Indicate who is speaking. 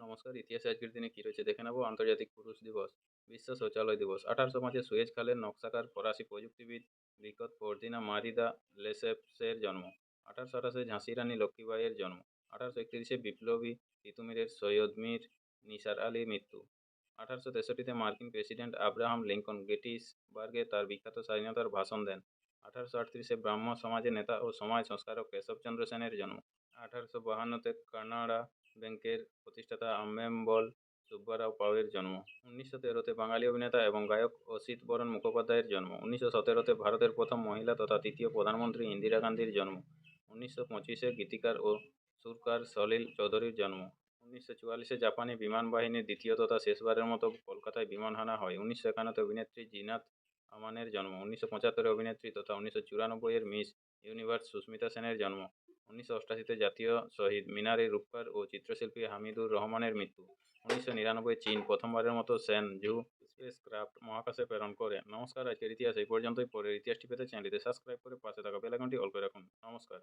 Speaker 1: নমস্কার, ইতিহাসে আজকের দিনে কী রয়েছে দেখে নেব। আন্তর্জাতিক পুরুষ দিবস, বিশ্ব শৌচালয় দিবস। 1805-এ সুয়েজ খালের নকশাকার ফরাসি প্রযুক্তিবিদ বিকট ফর্দিনা মারি দা লেসেপ্সের জন্ম। 1828-এ ঝাঁসি রানী লক্ষ্মীবাঈয়ের জন্ম। 1831-এ বিপ্লবী তিতুমিরের সৈয়দ মীর নিসার আলীর মৃত্যু। 1863-তে মার্কিন প্রেসিডেন্ট আব্রাহাম লিঙ্কন গেটিসবার্গে তার বিখ্যাত স্বাধীনতার ভাষণ দেন। 1838-এ ব্রাহ্ম সমাজের নেতা ও সমাজ সংস্কারক কেশবচন্দ্র সেনের জন্ম। 1852-তে কানাড়া ব্যাংকের প্রতিষ্ঠাতা আম্মেম্বল সুব্বারাও পাউয়ের জন্ম। 1913-তে বাঙালি অভিনেতা এবং গায়ক অসিত বরণ মুখোপাধ্যায়ের জন্ম। 1917-তে ভারতের প্রথম মহিলা তথা তৃতীয় প্রধানমন্ত্রী ইন্দিরা গান্ধীর জন্ম। 1925-এ গীতিকার ও সুরকার সলিল চৌধুরীর জন্ম। 1944-এ জাপানি বিমান বাহিনীর দ্বিতীয় তথা শেষবারের মতো কলকাতায় বিমান হানা হয়। 1951-তে অভিনেত্রী জিনাত আমানের জন্ম। 1975-এ অভিনেত্রী তথা 1994-এর মিস ইউনিভার্স সুস্মিতা সেনের জন্ম। 1988-তে জাতীয় শহীদ মিনারে রূপকার ও চিত্রশিল্পী হামিদুর রহমানের মৃত্যু। 1999 চীন প্রথমবারের মতো সেন ঝু স্পেসক্রাফট মহাকাশে প্রেরণ করে। নমস্কার, আজকের ইতিহাস এই পর্যন্তই। পরের ইতিহাসটি পেতে চ্যানেলটিতে সাবস্ক্রাইব করে পাশে থাকা বেল আইকনটি অল করে রাখুন। নমস্কার।